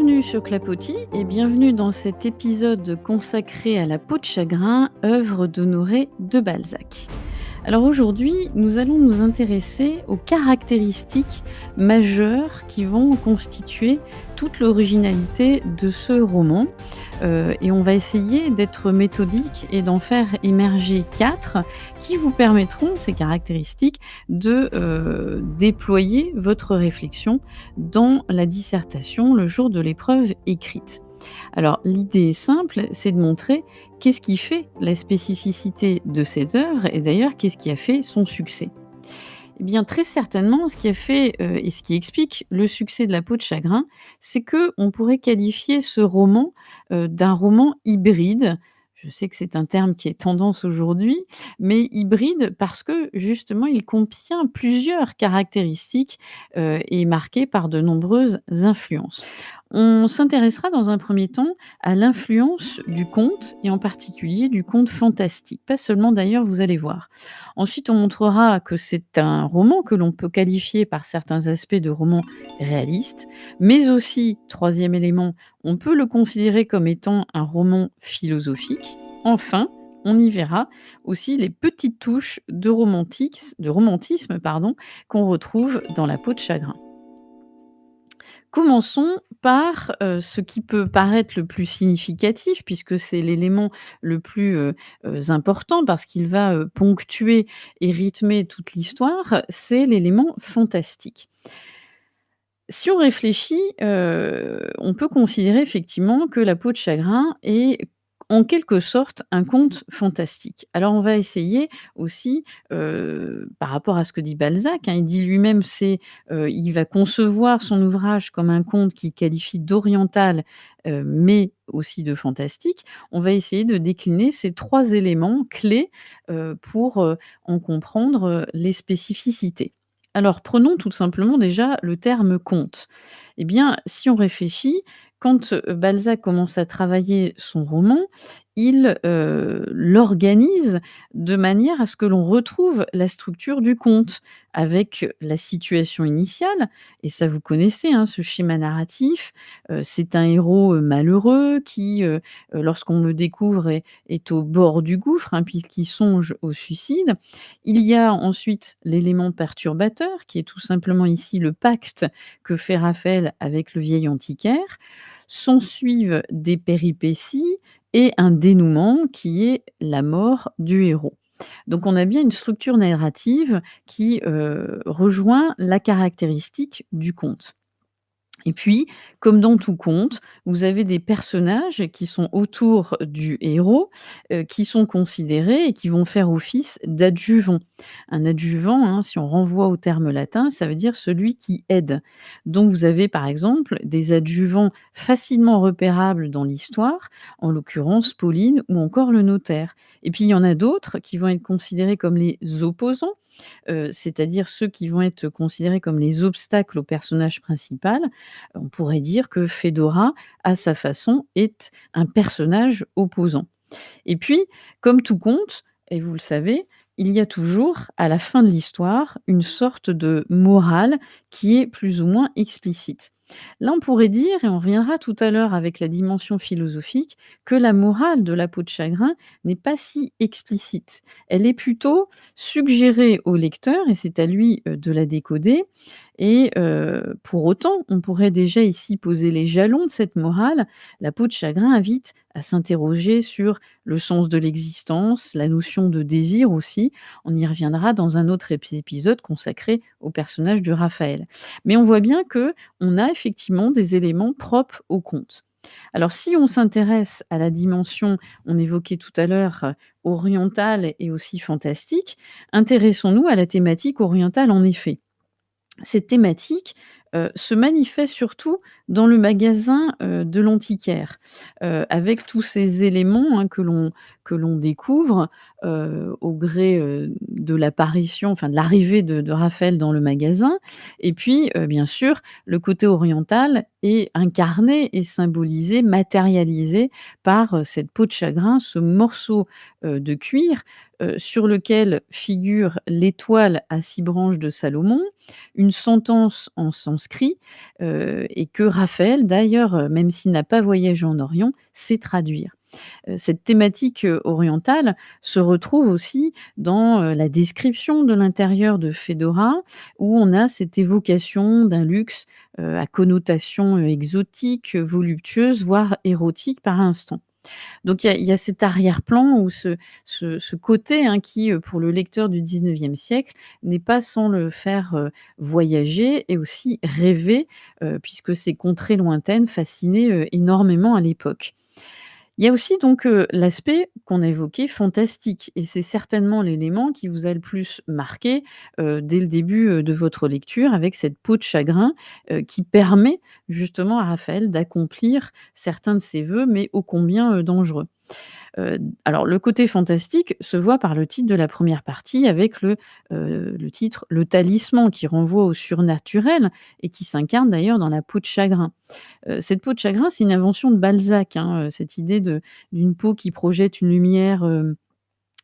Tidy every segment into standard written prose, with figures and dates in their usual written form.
Bienvenue sur Clapotis et bienvenue dans cet épisode consacré à La peau de chagrin, œuvre d'Honoré de Balzac. Alors aujourd'hui, nous allons nous intéresser aux caractéristiques majeures qui vont constituer toute l'originalité de ce roman. Et on va essayer d'être méthodique et d'en faire émerger 4 qui vous permettront, ces caractéristiques, de déployer votre réflexion dans la dissertation le jour de l'épreuve écrite. Alors l'idée est simple, c'est de montrer qu'est-ce qui fait la spécificité de cette œuvre et d'ailleurs qu'est-ce qui a fait son succès. Eh bien très certainement ce qui a fait, et ce qui explique le succès de La peau de chagrin, c'est qu'on pourrait qualifier ce roman, d'un roman hybride. Je sais que c'est un terme qui est tendance aujourd'hui, mais hybride parce que justement il contient plusieurs caractéristiques, et marqué par de nombreuses influences. On s'intéressera dans un premier temps à l'influence du conte et en particulier du conte fantastique, pas seulement d'ailleurs, vous allez voir. Ensuite, on montrera que c'est un roman que l'on peut qualifier par certains aspects de roman réaliste, mais aussi, troisième élément, on peut le considérer comme étant un roman philosophique. Enfin, on y verra aussi les petites touches de romantisme pardon, qu'on retrouve dans La peau de chagrin. Commençons par, ce qui peut paraître le plus significatif puisque c'est l'élément le plus, important parce qu'il va, ponctuer et rythmer toute l'histoire, c'est l'élément fantastique. Si on réfléchit, on peut considérer effectivement que La peau de chagrin est en quelque sorte un conte fantastique. Alors on va essayer aussi, par rapport à ce que dit Balzac, hein, il dit lui-même il va concevoir son ouvrage comme un conte qu'il qualifie d'oriental, mais aussi de fantastique. On va essayer de décliner ces 3 éléments clés, pour, en comprendre, les spécificités. Alors prenons tout simplement déjà le terme conte. Eh bien, si on réfléchit, quand, Balzac commence à travailler son roman, il, l'organise de manière à ce que l'on retrouve la structure du conte, avec la situation initiale et ça vous connaissez, hein, ce schéma narratif. C'est un héros, malheureux qui, lorsqu'on le découvre est au bord du gouffre, hein, puisqu'il songe au suicide. Il y a ensuite l'élément perturbateur qui est tout simplement ici le pacte que fait Raphaël avec le vieil antiquaire. S'ensuivent des péripéties et un dénouement qui est la mort du héros. Donc on a bien une structure narrative qui, rejoint la caractéristique du conte. Et puis, comme dans tout conte, vous avez des personnages qui sont autour du héros, qui sont considérés et qui vont faire office d'adjuvants. Un adjuvant, hein, si on renvoie au terme latin, ça veut dire celui qui aide. Donc vous avez par exemple des adjuvants facilement repérables dans l'histoire, en l'occurrence Pauline ou encore le notaire. Et puis il y en a d'autres qui vont être considérés comme les opposants, c'est-à-dire ceux qui vont être considérés comme les obstacles au personnage principal. On pourrait dire que Fédora, à sa façon, est un personnage opposant. Et puis, comme tout conte, et vous le savez, il y a toujours, à la fin de l'histoire, une sorte de morale qui est plus ou moins explicite. Là, on pourrait dire, et on reviendra tout à l'heure avec la dimension philosophique, que la morale de La peau de chagrin n'est pas si explicite. Elle est plutôt suggérée au lecteur, et c'est à lui de la décoder. Et pour autant, on pourrait déjà ici poser les jalons de cette morale. La peau de chagrin invite à s'interroger sur le sens de l'existence, la notion de désir aussi. On y reviendra dans un autre épisode consacré au personnage de Raphaël. Mais on voit bien que on a effectivement des éléments propres au conte. Alors si on s'intéresse à la dimension, on évoquait tout à l'heure, orientale et aussi fantastique, intéressons-nous à la thématique orientale en effet. Cette thématique, se manifeste surtout dans le magasin, de l'antiquaire, avec tous ces éléments, hein, que l'on découvre, au gré, de l'apparition, enfin de l'arrivée de Raphaël dans le magasin et puis, bien sûr, le côté oriental est incarné et symbolisé, matérialisé par, cette peau de chagrin, ce morceau, de cuir, sur lequel figure l'étoile à 6 branches de Salomon, une sentence en sens manuscrits, et que Raphaël d'ailleurs, même s'il n'a pas voyagé en Orient, sait traduire. Cette thématique, orientale se retrouve aussi dans, la description de l'intérieur de Fedora, où on a cette évocation d'un luxe, à connotation, exotique, voluptueuse, voire érotique par instant. Donc il y a cet arrière-plan ou ce côté, hein, qui, pour le lecteur du 19e siècle, n'est pas sans le faire, voyager et aussi rêver, puisque ces contrées lointaines fascinaient, énormément à l'époque. Il y a aussi donc, l'aspect qu'on a évoqué fantastique et c'est certainement l'élément qui vous a le plus marqué, dès le début, de votre lecture avec cette peau de chagrin, qui permet justement à Raphaël d'accomplir certains de ses vœux, mais ô combien, dangereux. Alors le côté fantastique se voit par le titre de la première partie avec le titre «Le talisman» qui renvoie au surnaturel et qui s'incarne d'ailleurs dans la peau de chagrin. Cette peau de chagrin, c'est une invention de Balzac, hein, cette idée d'une peau qui projette une lumière,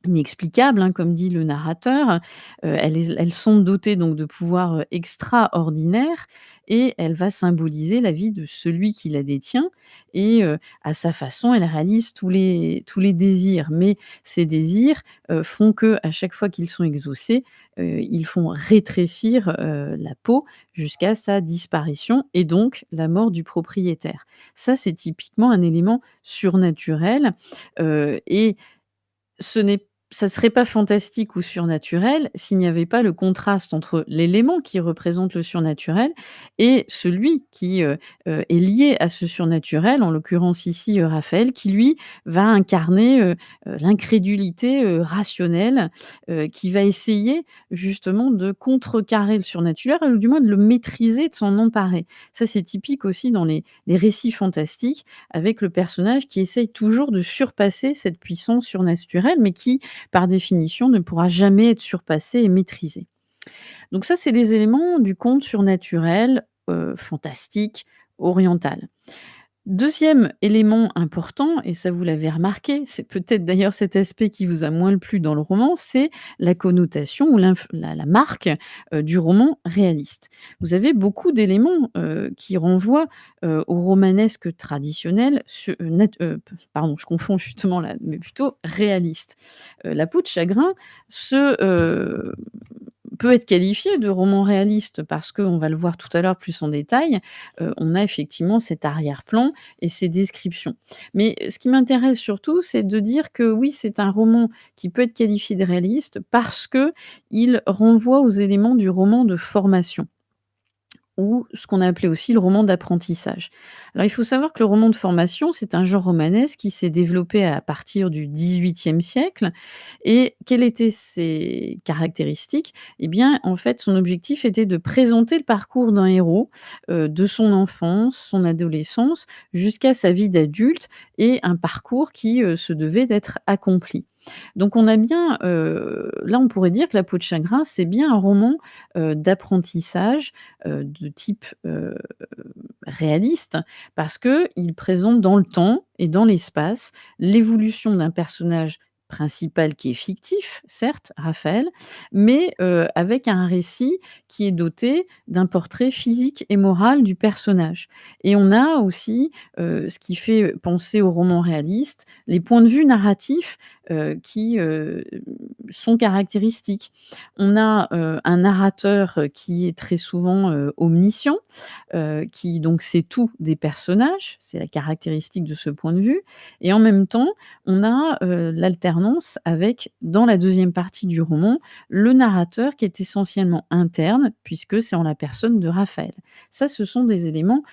inexplicable, hein, comme dit le narrateur. Elles sont dotées donc de pouvoirs, extraordinaires et elle va symboliser la vie de celui qui la détient et à sa façon, elle réalise tous les désirs. Mais ces désirs, font que à chaque fois qu'ils sont exaucés, ils font rétrécir, la peau jusqu'à sa disparition et donc la mort du propriétaire. Ça, c'est typiquement un élément surnaturel, et ce n'est ça serait pas fantastique ou surnaturel s'il n'y avait pas le contraste entre l'élément qui représente le surnaturel et celui qui, est lié à ce surnaturel, en l'occurrence ici, Raphaël, qui lui va incarner, l'incrédulité, rationnelle, qui va essayer justement de contrecarrer le surnaturel ou du moins de le maîtriser, de s'en emparer. Ça, c'est typique aussi dans les récits fantastiques avec le personnage qui essaye toujours de surpasser cette puissance surnaturelle, mais qui, par définition, ne pourra jamais être surpassé et maîtrisé. Donc ça, c'est les éléments du conte surnaturel, fantastique, oriental. Deuxième élément important, et ça vous l'avez remarqué, c'est peut-être d'ailleurs cet aspect qui vous a moins le plu dans le roman, c'est la connotation ou la marque, du roman réaliste. Vous avez beaucoup d'éléments, qui renvoient, au romanesque traditionnel pardon, je confonds justement là, mais plutôt réaliste. La peau de chagrin se, peut être qualifiée de roman réaliste parce qu'on va le voir tout à l'heure plus en détail, on a effectivement cet arrière-plan et ces descriptions. Mais ce qui m'intéresse surtout, c'est de dire que oui, c'est un roman qui peut être qualifié de réaliste parce qu'il renvoie aux éléments du roman de formation ou ce qu'on a appelé aussi le roman d'apprentissage. Alors il faut savoir que le roman de formation, c'est un genre romanesque qui s'est développé à partir du XVIIIe siècle et quelles étaient ses caractéristiques? Eh bien, en fait, son objectif était de présenter le parcours d'un héros, de son enfance, son adolescence, jusqu'à sa vie d'adulte et un parcours qui, se devait d'être accompli. Donc on a bien, là on pourrait dire que La peau de chagrin, c'est bien un roman, d'apprentissage, de type, réaliste parce qu'il présente dans le temps et dans l'espace l'évolution d'un personnage principal qui est fictif, certes, Raphaël, mais avec un récit qui est doté d'un portrait physique et moral du personnage et on a aussi, ce qui fait penser au roman réaliste, les points de vue narratifs, qui, sont caractéristiques. On a, un narrateur, qui est très souvent, omniscient, qui donc sait tout des personnages, c'est la caractéristique de ce point de vue et en même temps, on a, l'alternance avec, dans la deuxième partie du roman, le narrateur qui est essentiellement interne puisque c'est en la personne de Raphaël. Ça, ce sont des éléments,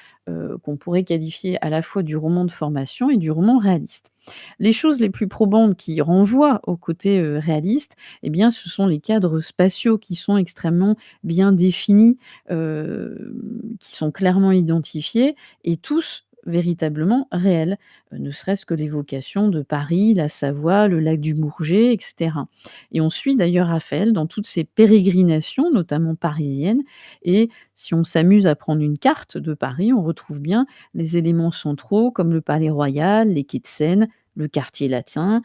qu'on pourrait qualifier à la fois du roman de formation et du roman réaliste. Les choses les plus probantes qui renvoient au côté, réaliste, eh bien, ce sont les cadres spatiaux qui sont extrêmement bien définis, qui sont clairement identifiés et tous véritablement réels, ne serait-ce que l'évocation de Paris, la Savoie, le lac du Bourget et cetera et on suit d'ailleurs Raphaël dans toutes ses pérégrinations, notamment parisiennes et si on s'amuse à prendre une carte de Paris, on retrouve bien les éléments centraux comme le Palais Royal, les quais de Seine, le quartier latin,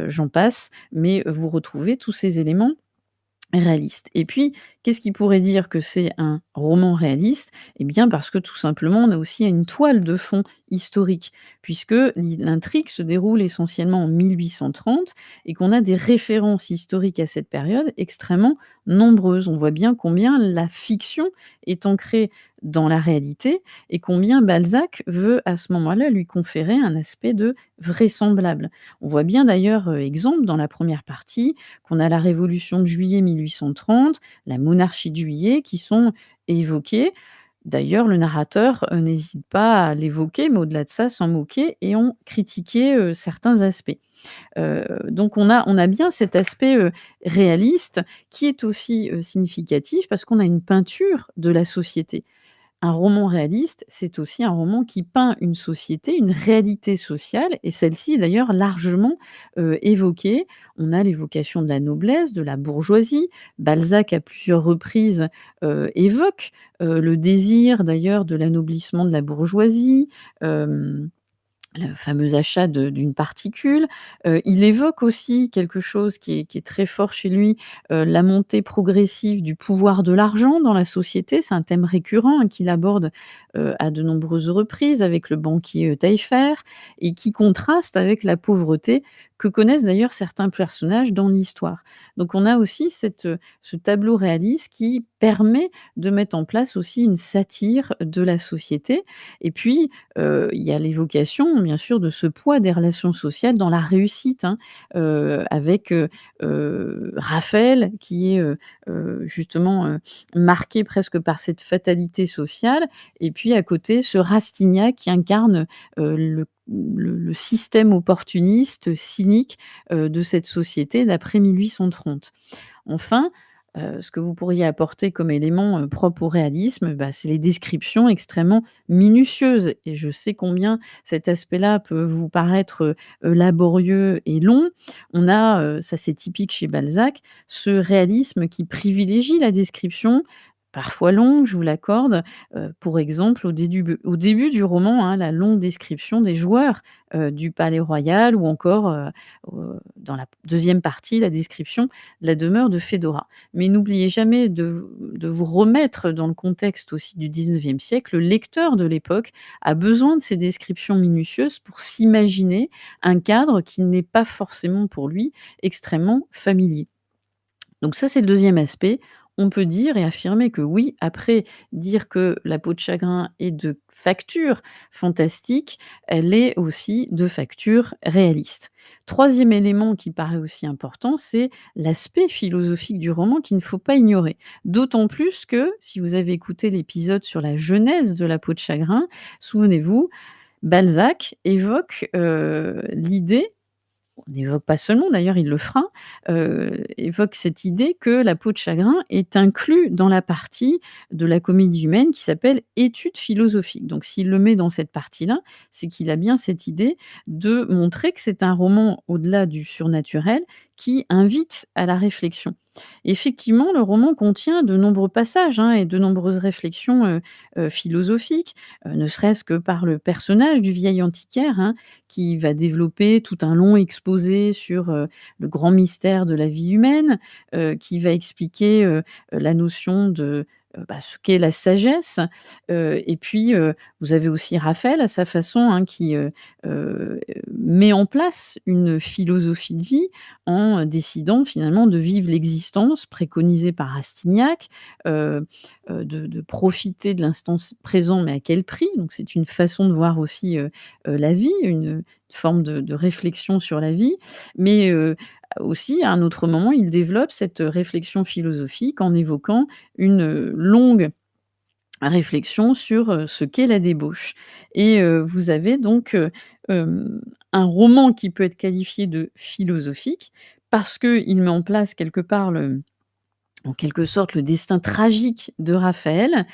j'en passe, mais vous retrouvez tous ces éléments réalistes et puis Qu'est-ce qui pourrait dire que c'est un roman réaliste? Eh bien, parce que tout simplement, on a aussi une toile de fond historique, puisque l'intrigue se déroule essentiellement en 1830 et qu'on a des références historiques à cette période extrêmement nombreuses. On voit bien combien la fiction est ancrée dans la réalité et combien Balzac veut à ce moment-là lui conférer un aspect de vraisemblable. On voit bien d'ailleurs, exemple dans la première partie, qu'on a la Révolution de juillet 1830, la monarchie de juillet qui sont évoquées. D'ailleurs, le narrateur, n'hésite pas à l'évoquer, mais au-delà de ça, s'en moquer et en critiquer, certains aspects. Donc on a bien cet aspect, réaliste qui est aussi, significatif parce qu'on a une peinture de la société. Un roman réaliste, c'est aussi un roman qui peint une société, une réalité sociale et celle-ci est d'ailleurs largement, évoquée. On a l'évocation de la noblesse, de la bourgeoisie. Balzac à plusieurs reprises, évoque, le désir d'ailleurs de l'anoblissement de la bourgeoisie, hem le fameux achat d'une particule. Il évoque aussi quelque chose qui est très fort chez lui, la montée progressive du pouvoir de l'argent dans la société. C'est un thème récurrent, hein, qu'il aborde, à de nombreuses reprises avec le banquier, Taillefer et qui contraste avec la pauvreté que connaissent d'ailleurs certains personnages dans l'histoire. Donc on a aussi ce tableau réaliste qui permet de mettre en place aussi une satire de la société et puis, il y a l'évocation, bien sûr, de ce poids des relations sociales dans la réussite, hein, avec, Raphaël qui est, justement, marqué presque par cette fatalité sociale et puis à côté, ce Rastignac qui incarne, le système opportuniste, cynique, de cette société d'après 1830. Enfin, ce que vous pourriez apporter comme élément, propre au réalisme, bah, c'est les descriptions extrêmement minutieuses et je sais combien cet aspect-là peut vous paraître, laborieux et long. On a, ça c'est typique chez Balzac, ce réalisme qui privilégie la description, parfois longue, je vous l'accorde. Pour exemple, au début du roman, hein, la longue description des joueurs, du palais royal ou encore, dans la deuxième partie, la description de la demeure de Fédora. Mais n'oubliez jamais de vous remettre dans le contexte aussi du 19e siècle. Le lecteur de l'époque a besoin de ces descriptions minutieuses pour s'imaginer un cadre qui n'est pas forcément pour lui extrêmement familier. Donc ça, c'est le deuxième aspect. On peut dire et affirmer que oui, après dire que La peau de chagrin est de facture fantastique, elle est aussi de facture réaliste. Troisième élément qui paraît aussi important, c'est l'aspect philosophique du roman qu'il ne faut pas ignorer. D'autant plus que, si vous avez écouté l'épisode sur la genèse de La peau de chagrin, souvenez-vous, Balzac évoque, l'idée, on n'évoque pas seulement, d'ailleurs il le fera, évoque cette idée que La peau de chagrin est inclus dans la partie de la comédie humaine qui s'appelle études philosophiques. Donc s'il le met dans cette partie-là, c'est qu'il a bien cette idée de montrer que c'est un roman au-delà du surnaturel qui invite à la réflexion. Effectivement, le roman contient de nombreux passages, hein, et de nombreuses réflexions, philosophiques, ne serait-ce que par le personnage du vieil antiquaire, hein, qui va développer tout un long exposé sur, le grand mystère de la vie humaine, qui va expliquer, la notion de, bah, ce qu'est la sagesse, et puis, vous avez aussi Raphaël à sa façon, hein, qui, met en place une philosophie de vie en décidant finalement de vivre l'existence préconisée par Rastignac, de profiter de l'instant présent, mais à quel prix? Donc c'est une façon de voir aussi, la vie, une forme de réflexion sur la vie, mais aussi à un autre moment, il développe cette réflexion philosophique en évoquant une, longue réflexion sur, ce qu'est la débauche et vous avez donc, un roman qui peut être qualifié de philosophique parce qu'il met en place quelque part en quelque sorte, le destin tragique de Raphaël,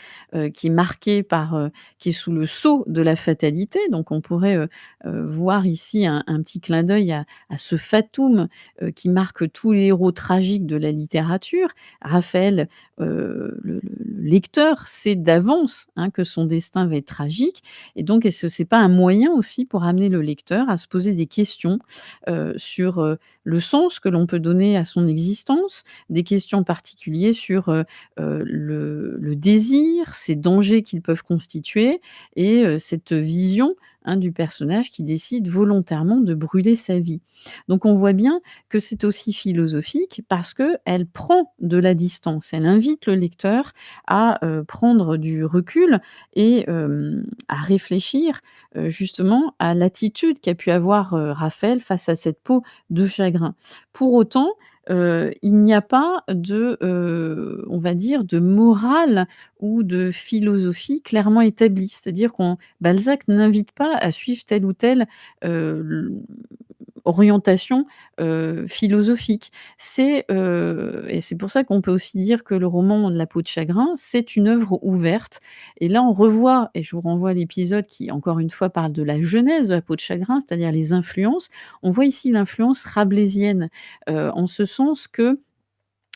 qui est marqué par, qui est sous le sceau de la fatalité. Donc on pourrait, voir ici un petit clin d'œil à ce fatum, qui marque tous les héros tragiques de la littérature. Raphaël, le lecteur sait d'avance, hein, que son destin va être tragique et donc est-ce que c'est pas un moyen aussi pour amener le lecteur à se poser des questions, sur, le sens que l'on peut donner à son existence, des questions particulières particulier sur, le désir, ces dangers qu'ils peuvent constituer et cette vision, hein, du personnage qui décide volontairement de brûler sa vie. Donc on voit bien que c'est aussi philosophique parce qu'elle prend de la distance. Elle invite le lecteur à, prendre du recul et à réfléchir, justement à l'attitude qu'a pu avoir, Raphaël face à cette peau de chagrin. Pour autant, il n'y a pas de, on va dire, de morale ou de philosophie clairement établie. C'est-à-dire qu'on Balzac n'invite pas à suivre telle ou telle, l orientation, philosophique. Et c'est pour ça qu'on peut aussi dire que le roman de La peau de chagrin, c'est une œuvre ouverte et là on revoit et je vous renvoie à l'épisode qui encore une fois parle de la genèse de La peau de chagrin, c'est-à-dire les influences. On voit ici l'influence rabelaisienne, en ce sens que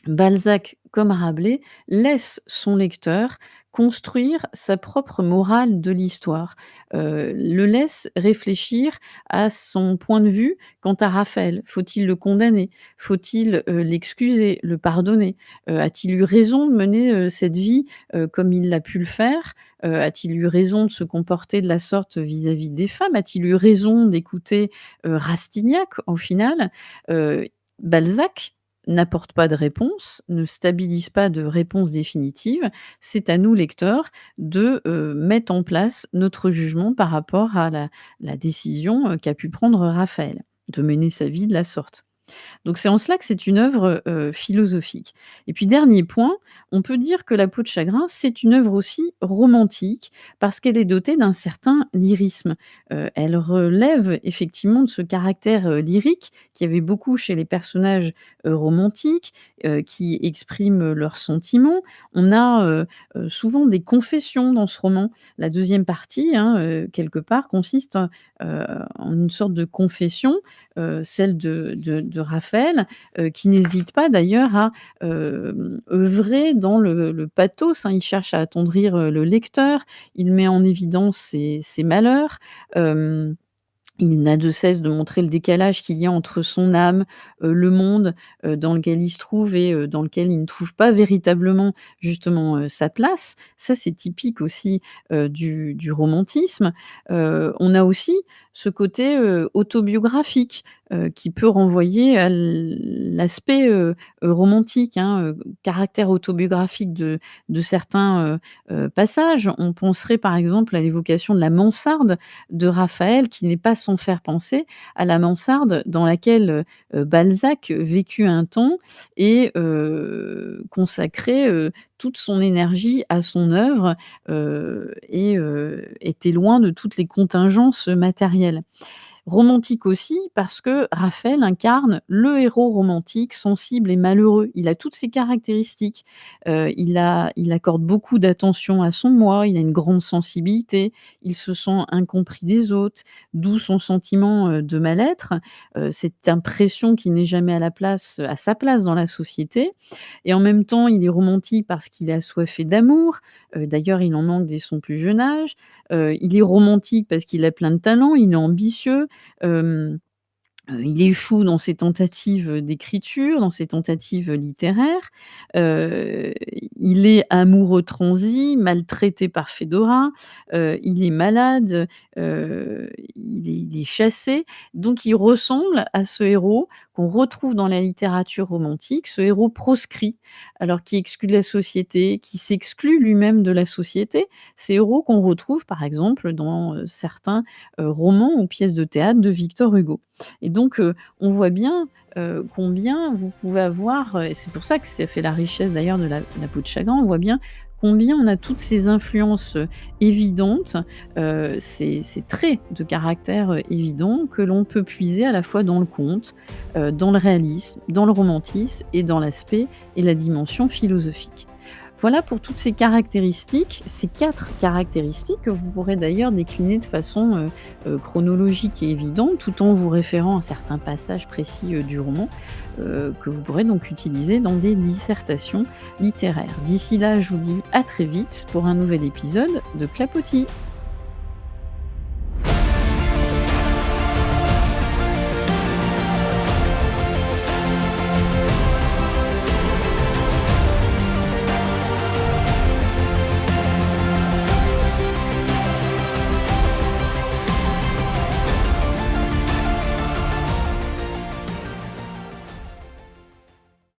Balzac, comme Rabelais, laisse son lecteur construire sa propre morale de l'histoire, le laisse réfléchir à son point de vue quant à Raphaël. Faut-il le condamner? Faut-il, l'excuser, le pardonner? A-t-il eu raison de mener, cette vie, comme il l'a pu le faire? A-t-il eu raison de se comporter de la sorte vis-à-vis des femmes? A-t-il eu raison d'écouter, Rastignac, au final? Balzac n'apporte pas de réponse, ne stabilise pas de réponse définitive. C'est à nous, lecteurs, de, mettre en place notre jugement par rapport à la décision, qu'a pu prendre Raphaël, de mener sa vie de la sorte. Donc c'est en cela que c'est une œuvre, philosophique. Et puis dernier point, on peut dire que La peau de chagrin, c'est une œuvre aussi romantique parce qu'elle est dotée d'un certain lyrisme. Elle relève effectivement de ce caractère, lyrique qu'il y avait beaucoup chez les personnages, romantiques, qui expriment leurs sentiments. On a, souvent des confessions dans ce roman. La deuxième partie, hein, quelque part consiste, en une sorte de confession, celle de Raphaël, qui n'hésite pas d'ailleurs à, œuvrer dans le pathos, hein. Il cherche à attendrir, le lecteur, il met en évidence ses malheurs, hem il n'a de cesse de montrer le décalage qu'il y a entre son âme, le monde, dans lequel il se trouve et dans lequel il ne trouve pas véritablement justement, sa place. Ça, c'est typique aussi, du romantisme. On a aussi ce côté, autobiographique, qui peut renvoyer à l'aspect, romantique, hein, caractère autobiographique de certains, passages. On penserait par exemple à l'évocation de la mansarde de Raphaël qui n'est pas sans faire penser à la mansarde dans laquelle, Balzac vécut un temps et consacrait, toute son énergie à son œuvre, et était loin de toutes les contingences matérielles. Romantique aussi parce que Raphaël incarne le héros romantique, sensible et malheureux. Il a toutes ces caractéristiques. Il accorde beaucoup d'attention à son moi, il a une grande sensibilité, il se sent incompris des autres, d'où son sentiment, de mal-être, cette impression qu'il n'est jamais à sa place dans la société et en même temps, il est romantique parce qu'il est assoiffé d'amour, d'ailleurs il en manque dès son plus jeune âge, il est romantique parce qu'il a plein de talents, il est ambitieux, hem il échoue dans ses tentatives, d'écriture, dans ses tentatives, littéraires. Il est amoureux transi, maltraité par Fédora, il est malade, il est chassé. Donc il ressemble à ce héros qu'on retrouve dans la littérature romantique, ce héros proscrit, alors qui est exclu de la société, qui s'exclut lui-même de la société. Ces héros qu'on retrouve par exemple dans, certains, romans ou pièces de théâtre de Victor Hugo. Et donc, on voit bien, combien vous pouvez avoir, et c'est pour ça que ça fait la richesse d'ailleurs de la peau de chagrin, on voit bien combien on a toutes ces influences, évidentes, ces traits de caractère, évidents que l'on peut puiser à la fois dans le conte, dans le réalisme, dans le romantisme et dans l'aspect et la dimension philosophique. Voilà pour toutes ces caractéristiques, ces 4 caractéristiques que vous pourrez d'ailleurs décliner de façon, chronologique et évidente, tout en vous référant à certains passages précis, du roman, que vous pourrez donc utiliser dans des dissertations littéraires. D'ici là, je vous dis à très vite pour un nouvel épisode de Clapotis.